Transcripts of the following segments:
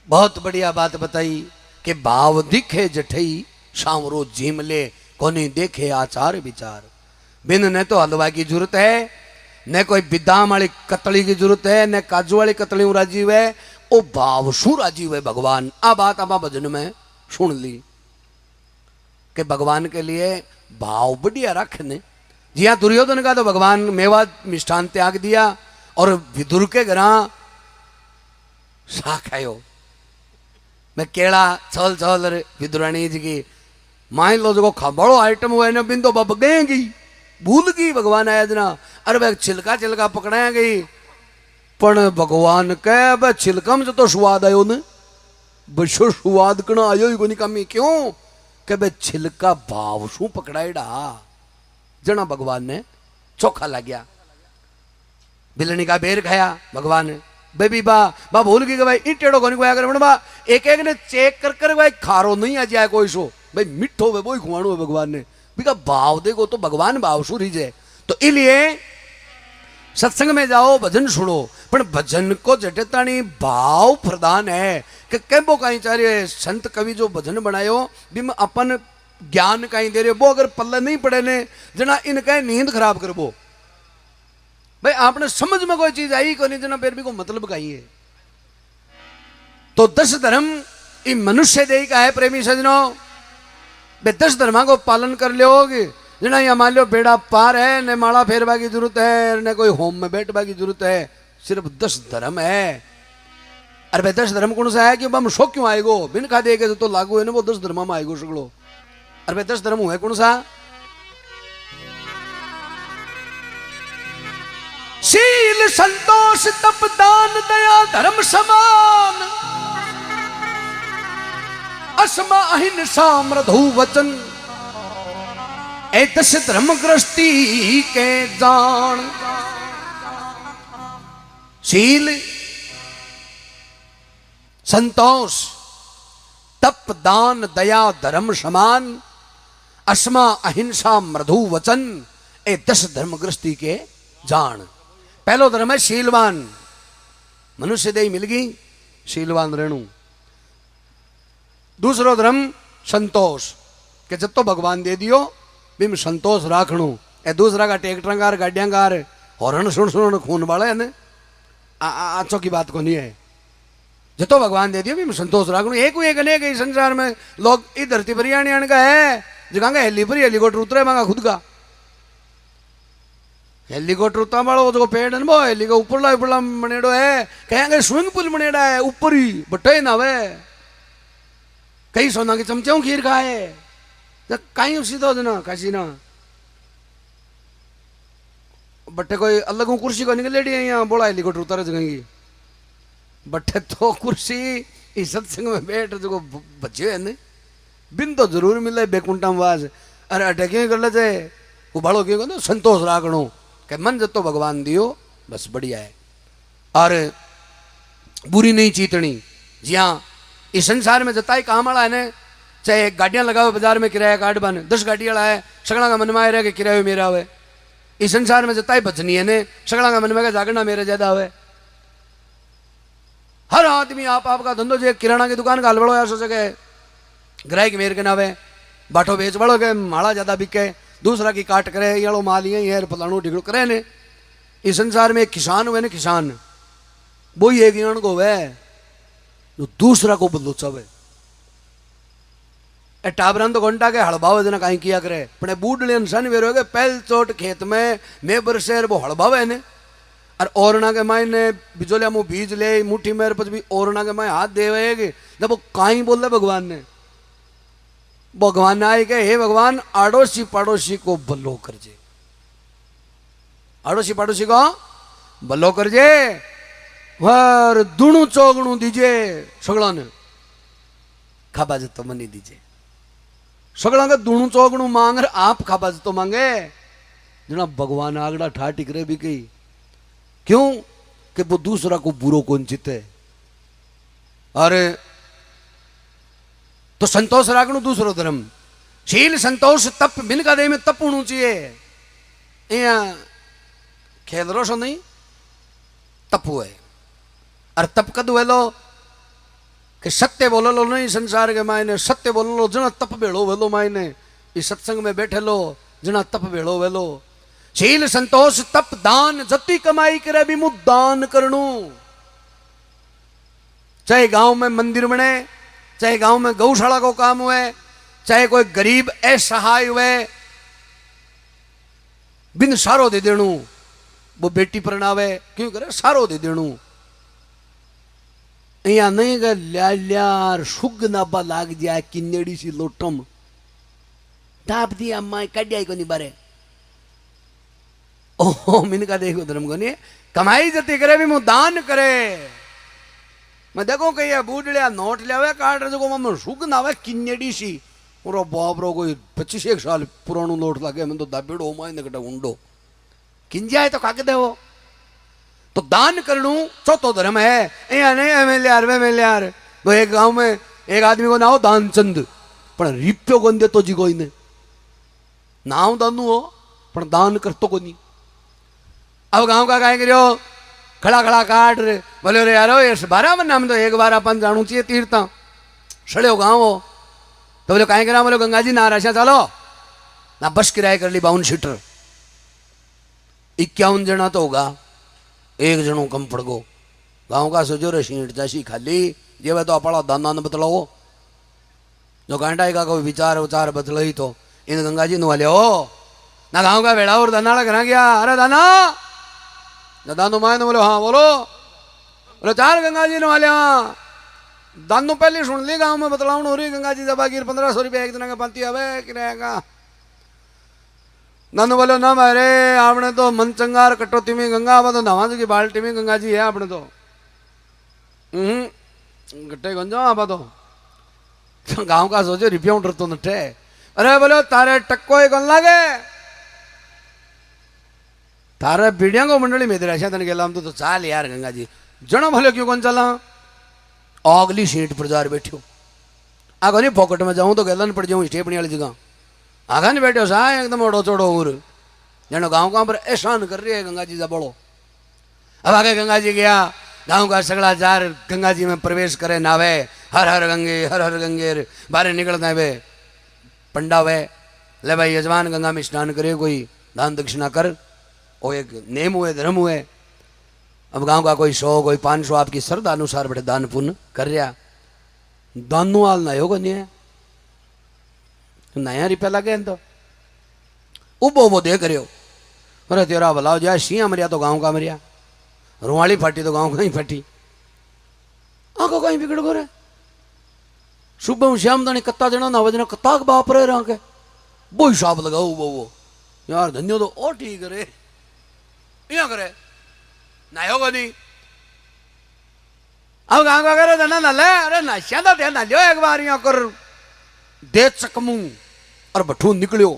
बहुत बढ़िया बात बताई कि भाव दिखे जठई सांवरो जीम ले कोनी देखे आचार विचार। बिन ने तो हलवा की जरूरत है, न कोई बिदाम वाली कतली की जरूरत है, न काजू वाली कतली राजीव है, ओ भाव शू राजीव है भगवान। आ बात आप भजन में सुन ली कि भगवान के लिए भाव बढ़िया रखने। जी हाँ, दुर्योधन का तो भगवान मेवा मिष्ठान त्याग दिया और विदुर के घर सा खायो। मैं केड़ा छल छल विदुरानी जी की मान लो जो बड़ो आइटम हुआ ना बिंदो बब गएगी भूल गई भगवान आया जना। अरे भाई छिलका छिलका पकड़ाया गई पण भगवान कह भाई छिलकम से तो स्वाद आयो न बशो स्वाद कण आयो ही कोनी कमी। क्यों के भाई छिलका भाव शू पकड़ाएड़ा जना भगवान ने चोखा लग गया। बिलनी का बेर खाया भगवान ने बेबी बा भूल गई भाई ईटेड़ो कोनी कोया कर बा एक एक ने चेक कर कर भाई खारो नहीं आ जाए कोई सो भाई मिठो वे बोई खुआणो है भगवान ने बिका भाव देखो तो भगवान भाव शू रीजे। तो इसलिए सत्संग में जाओ भजन सुनो पर भजन को जटेतानी भाव प्रदान है कि कैबो कहीं चाह रहे संत कवि जो भजन बनायो बिम अपन ज्ञान कहीं दे रहे वो अगर पल्ला नहीं पड़े ने जना इनका नींद खराब करबो भाई आपने समझ में कोई चीज आई को नहीं जना फिर भी को मतलब कहीं है। तो 10 धर्म ये मनुष्य देही का है प्रेमी सजनों। बे 10 धर्मा को पालन कर लोगे जना या मान लो बेड़ा पार है न माला फेरवा की जरूरत है न कोई होम में बैठवा की जरूरत है सिर्फ 10 धर्म है। अरे भाई 10 धर्म कौन सा है कि हम शोक क्यों आएगो बिन खा देगे तो लागू है ना वो 10 धर्म में आएगो सगड़ो। अरे भाई 10 धर्म हुए कौन सा शील संतोष तप दान दया धर्म समान अस्मा अहिंसा मृदु वचन ए 10 धर्म गृहस्थी के जान। शील संतोष तप दान दया धर्म समान अस्मा अहिंसा मृदु वचन ए 10 धर्म गृहस्थी के जान। पहलो धर्म है शीलवान मनुष्य देही मिल गई शीलवान रेणु। दूसरो धर्म संतोष के जब तो भगवान दे दियो बिम संतोष राखणु। ए दूसरा का ट्रैक्टर गाड़ियां हॉर्न सुन सुन खून वाला है ने आचो की बात को नहीं है। जतो भगवान दे दियो बिम संतोष राखणु। एक अनेक संसार में लोग इस धरती पर आने का है जगह हेली पर हेलीकॉप्टर उतरे मांगा खुद का हेलीकॉप्टर उतना बड़ा वो जो पेड़ है ना वो हेली का ऊपरला ऊपरला बनेड़ो है कहेंगे स्विमिंग पूल बनेड़ा है ऊपर ही बटे ना वे कई सोना के चमचों खीर खाए कहीं सीधा ना काशी ना बट्टे कोई अलग कुर्सी को निकल लेडी है यहाँ बोला हेलीकॉप्टर उतारे जगह बट्टे तो कुर्सी इस सत्संग में बैठ जो बच्चे है बिन तो जरूर मिले बेकुंठा वाज। अरे अटैक कर ले जाए वो बड़ो क्यों ना संतोष राखणो के मन जतो भगवान दियो बस बढ़िया है। और बुरी नहीं चीतनी जी हाँ इस संसार में जताई काम वाला है ने चाहे गाड़ियां लगाओ बाजार में किराया कार्ड बन 10 गाड़ी वाला है सगड़ा का मन में आए कि किराया मेरा हुए। इस संसार में जताई भजनी है ने सगड़ा का मन में जागना मेरा ज्यादा हुए। हर आदमी आपका धंधो जो किराना की दुकान का हलबड़ो ऐसा जगह ग्राहक मेरे के नावे बाटो बेच बड़ो के माड़ा ज्यादा बिके दूसरा की काट करे येलो माल ये फलाणु ढिगड़ो करे ने। इस संसार में एक किसान हुए ने किसान वो ही एक जन को हुए जो दूसरा को बदलो चावे टाबरन तो घंटा के हड़बावे जना कहीं किया करे अपने बूढ़ इंसान वेरो के पहल चोट खेत में मैं बरसेर वो हड़बावे ने और ओरना के मायने बिजोलिया मुँह बीज ले मुट्ठी मेरे पर भी ओरना के माए हाथ देवे जब वो कहीं बोल रहे भगवान ने आए के हे भगवान आड़ोसी पड़ोसी को भलो करजे आड़ोसी पड़ोसी को भलो करजे वर दुणु चौगणु दीजे सगड़ा ने खाबा जतो मनी दीजे सगड़ा के दुणु चौगणु मांग रहे आप खाबा जतो मांगे जना भगवान आगड़ा ठाटी करे भी कही क्यों कि वो दूसरा को बुरो कौन चिते। अरे तो संतोष राखणु दूसरो धर्म शील संतोष तप बिन का दे में तप होना चाहिए खेल रोशो नहीं तप हुए और तप कद हुए लो कि सत्य बोलो लो नहीं संसार के मायने, सत्य बोलो लो जना तप भेड़ो वेलो मायने, इस सत्संग में बैठे लो जना तप भेड़ो वेलो। शील संतोष तप दान जति कमाई करे भी मुँह दान करनू। चाहे गांव में मंदिर बने, चाहे गांव में गौशाला को काम हुए, चाहे कोई गरीब असहाय हुए, बिन सारो दे देणू। वो बेटी परणावे क्यों करे, सारो दे देणू। अहिया नहीं गए ल्यार सुग नाबा लाग जाए किन्नेड़ी सी लोटम ताप दी अम्मा कड्याई को नहीं बारे। ओह मिनका देखो धर्म को नहीं कमाई जती करे भी मुँह दान करे। मैं देखो कही बूढ़िया नोट लिया काट रहे जो मम्मी सुग ना आवे किन्नेड़ी सी और बाप रो कोई 25 साल पुरानो नोट लगे मैं तो दाबेड़ो मायने कटा उंडो किंजाए तो काके देवो। तो दान करनू चौथो धर्म है। यहाँ नहीं एमएलआर वेमएलआर वो एक गांव में एक आदमी को नाव दानचंद पण रिप्यो कोन देतो जी कोई ने नाव दानू हो पण दान करतो कोनी। अब गांव का काय करियो खड़ा खड़ा काट रे बोले रे यारो ये 12 मन हम तो एक बार अपन जाणू चाहिए तीर्थ सड़े गांव हो। तो बोले काय करा बोले गंगा जी ना राशा चलो ना बस किराए कर ली 52 सीटर 51 जना तो होगा एक जनो कम पड़ गो। गांव का सोचो रे सीट जैसी खाली जे वे तो अपना दाना न बतलाओ जो कांटा का कोई विचार उचार बतलो ही तो इन गंगा जी नुआ लियो ना गांव का बेड़ा और दाना करा गया। अरे दाना दानो माए बोलो हाँ बोलो बोले 4 गंगा जी नुआ लिया दानो पहले सुन ली गांव में बतलाऊ हो रही गंगा जी जबागिर 1500 रुपया एक दिन का पाती आवे कि रहेगा। नानू बोलो ना मारे आपने तो मन चंगार कटोती में गंगा आप तो नवाज की बाल्टी में गंगा जी है आपने तो गट्टे गंजो आप तो गांव का सोचो रिपिया उठर तो नटे। अरे बोलो तारे टक्को ही कौन लागे तारे पीढ़िया को मंडली में ऐसा तन गेला तो चाल यार गंगा जी जनो भले क्यों कौन चला अगली सीट पर जार बैठो आगो नहीं पॉकेट में जाऊं तो गैलन पड़ जाऊं स्टेपनी वाली जगह आगा नहीं बैठो सा एकदम ओढ़ो चोड़ो उर जनो गांव गांव पर एहसान कर रही है गंगा जी का बोलो। अब आगे गंगा जी गया गांव का सगड़ा जार गंगा जी में प्रवेश करे नावे हर हर गंगे बाहर निकलता वे पंडा वे ले भाई यजमान गंगा में स्नान करे कोई दान दक्षिणा कर वो एक नेम हुए धर्म हुए। अब गांव का कोई 100 कोई 500 आपकी श्रद्धा अनुसार बड़े दान पुण्य कर रहा दानू हाल ना होगा नहीं है नया रुपया लगे तो उबो वो दे करियो। अरे तेरा भलाओ जाए सिंह मरिया तो गांव का मरिया रुवाली फाटी तो गांव का ही फाटी आंखों कहीं बिगड़ गो रे सुबह श्याम दानी कत्ता देना ना वजना कत्ता बाप रे रहा के वो हिसाब लगाओ वो यार धन्यो तो ओ ठीक रे यहाँ करे ना होगा नहीं। अब गांव का करे ना ना ले अरे ना श्यादा ध्यान ना लियो एक बार यहाँ कर दे चकमू और बठू निकलियो।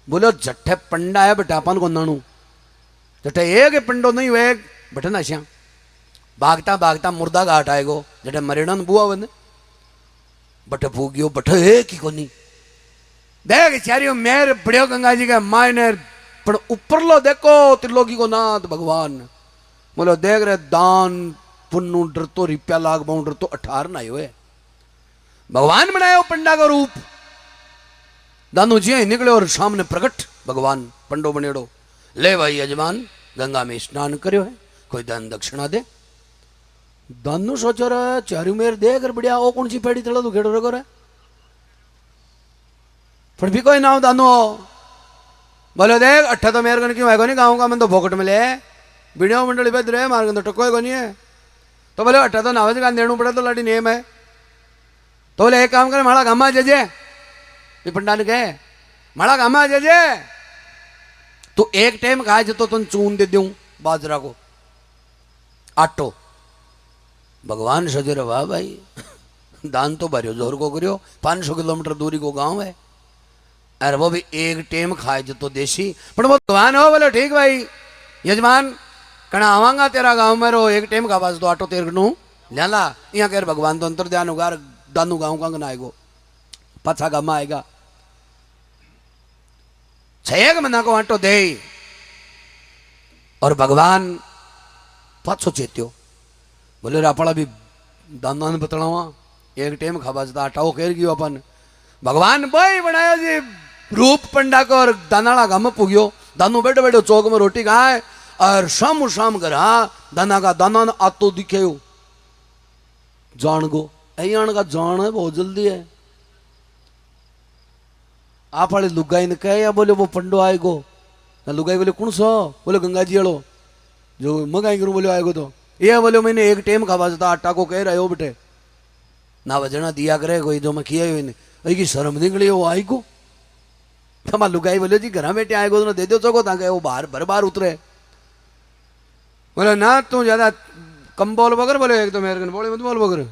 बोलो जट्ठे पंडा है बेटा अपन को नानू जट्ठे एक पंडो नहीं वे बटे ना श्याम भागता भागता मुर्दा घाट आएगो जटे मरेड़न बुआ वन बटे भूगियो बटे एक ही को नहीं देख चारियो मेर बड़ियो गंगा जी का मायने पर ऊपर लो देखो त्रिलोकी को नाथ भगवान बोलो देख रहे दान पुन्नू डर तो रिप्या लाग बाउ डर तो 18 ना हुए भगवान बनायो पंडा का रूप दानू जी निकले और सामने प्रकट भगवान पंडो बनेड़ो ले भाई यजमान गंगा में स्नान करियो है कोई दान दक्षिणा दे। दानू सोचो रहा चारू मेर देख बढ़िया ओ कौन सी पेड़ी तला तू खेड़ो रखो रे फिर भी कोई नाव दानू बोले देख 8 तो मेरे क्यों है नहीं गाँव का मैं तो फोकट में ले वीडियो मंडली पे रहे मार्ग तो टको को नहीं है तो बोले 8 तो नावे का देणू पड़े तो लड़ी नेम है तो बोले एक काम करे माड़ा गामा जजे ये पंडा ने कहे माड़ा गामा जजे तो एक टाइम खाए जो तो तुम चून दे दूं बाजरा को आटो भगवान सजरे वाह भाई दान तो भरियो जोर को करियो 500 किलोमीटर दूरी को गांव है अरे वो भी एक टाइम खाए जो तो देसी पर वो भगवान हो बोले ठीक भाई यजमान कणा आवांगा तेरा गांव में रो एक टाइम का पास तो आटो तेर नू ल्याला यहाँ कह भगवान तो अंतर ध्यान होगा दानू गाँव का आएगो पाछा गामा आएगा 6 महीना को आटो दे और भगवान पाछो चेत्यो बोले रापड़ा भी दाना ने बतलावा एक टाइम खावा जता आटाओ केर गयो अपन भगवान भाई बनाया जी रूप पंडा को और दानाला गाम पुग्यो दानू बैठो बैठो चौक में रोटी खाए और शाम शाम घर दाना का दाना आतो दिखे जान गो आने का जान है बहुत जल्दी है आप वाले लुगाई ने कहे या बोले वो पंडो आएगो ना लुगाई बोले कौन सो बोले गंगा जी वालो जो मंगाई करूं बोले आएगो तो ये बोले मैंने एक टाइम खावा था आटा को कह रहे हो बेटे ना वजना दिया करे कोई जो मैं किया ही नहीं की शर्म निकली वो आई को तो लुगाई बोले जी घर बैठे आएगो तो दे दो सको ताकि वो बाहर भर बार उतरे बोले ना तू ज्यादा कम बोल बगर बोले एक तो मेरे को बोले मत बोल बगर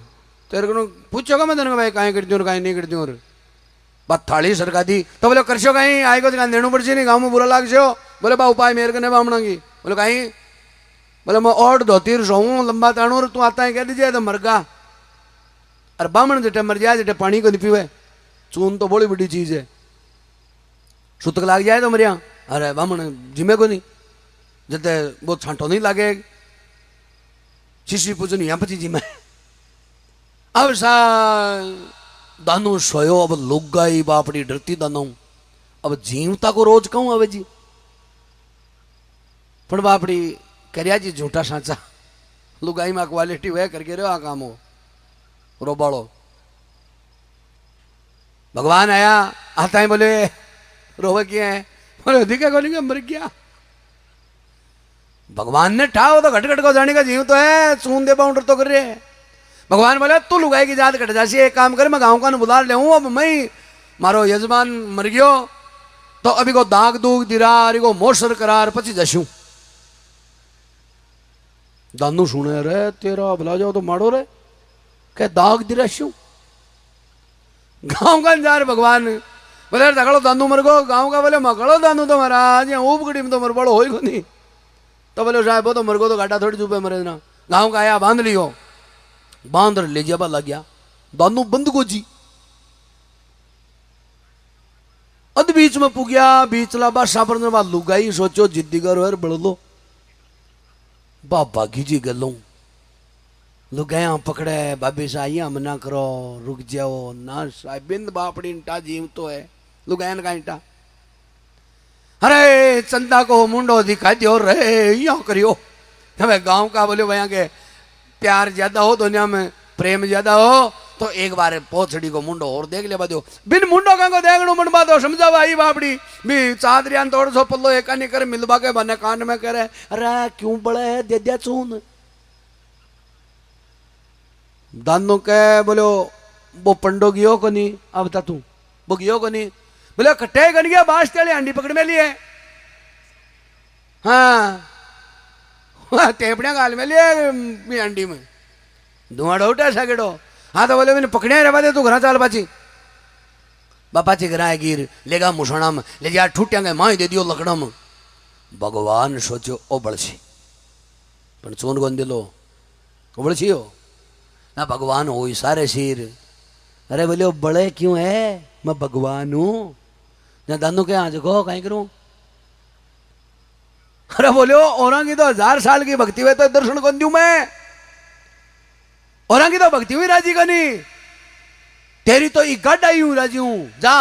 तेरे को पूछोगा मैं तेरे को भाई कहीं करती हूँ कहीं नहीं करती हूँ बात थाली सरका दी तो बोले करशो कहीं आएगो तो देणु पड़े नहीं गाँव में बुरा लाग सो बोले बा उपाय मेरे को नहीं बामणागी बोले कहीं बोले मैं और धोती सोऊँ लंबा ताणू तू आता है कह दीजिए तो मरगा अरे बामण जटे मर जाए जटे पानी को नहीं पीवे चून तो बड़ी बड़ी चीज है सुतक लाग जाए तो मरिया अरे बामण जिमे को नहीं जते वो छांटो नहीं लागे शिशी पूजन यहाँ पची जिमे अब सा दानू सोयो अब लुगाई बापड़ी डरती दानू अब जीवता को रोज कहूं अब जी पण बापड़ी करया जी झूठा साचा लुगाई में क्वालिटी वह करके रहो आ काम हो रोबाड़ो भगवान आया आता है बोले रोवे किया है बोले दिखे को नहीं मर गया भगवान ने ठाओ तो घट घट को जाने का जीव तो है सून दे बाउंडर तो कर रहे है भगवान बोले तू लुगाई की जात कट जासी एक काम कर मैं गाँव का बुला ले अब मैं मारो यजमान मर गयो तो अभी को दाग दूग दिरा अरे को मोसर करार पची जशू दानू सुने रे तेरा बुला जाओ तो मारो रे क्या दाग दिरा शू गाँव का जा रहे भगवान बोले तकड़ो दानू मर गो गाँव का बोले मकड़ो दानू तो महाराज यहाँ ऊपगड़ी में तो मर बड़ो हो नहीं तो बोले साहब वो तो मर गो तो गाटा थोड़ी चुपे मरे ना गाँव का आया बांध लियो बांध ले जबा लग गया दानू बंद को जी अद बीच में पुगया बीचला बा सापर ने बाद लुगाई सोचो जिद्दी करो यार बढ़ लो बाबा की जी गलों लुगाया पकड़े बाबे साई मना करो रुक जाओ ना साहब बिंद बापड़ी इंटा जीव तो है लुगायन का इंटा अरे चंदा को मुंडो दिखा दियो रे यो करियो हमें गांव का बोले वहां के प्यार ज्यादा हो दुनिया में प्रेम ज्यादा हो तो एक बार पोछड़ी को मुंडो और देख ले बाजो बिन मुंडो का को देखनो मन बातो समझावा आई बापड़ी भी चादरियान तोड़ सो पल्लो एकानी कर मिलबा के बने कान में करे अरे क्यों बड़े है दे दिया चून दानो के बोलो वो पंडो गियो को नहीं अब बता तू वो गियो को नहीं बोले कट्टे गन गया बास तेले अंडी पकड़ में लिए हाँ टेपड़िया गाल में लिए अंडी में धुआं उठा सकेडो हाँ तो बोले मैंने पकड़े रवा दे तू घर चाल पाची बापाची घर आए गिर लेगा मुसणा में ले जा ठूटिया गए माई दे दियो लकड़ा में भगवान सोचो ओ बड़सी पण चोन गोन दिलो ओ बड़सी हो ना भगवान हो सारे सिर अरे बोले बड़े क्यों है मैं भगवान हूं ना दानू के आज को कहीं करूं अरे बोलो औरा की तो 1000 साल की भक्ति हुए तो दर्शन कौन दूं मैं औरा की तो भक्ति हुई राजी का नहीं तेरी तो इकट्ठ आई हूं राजी हूं जा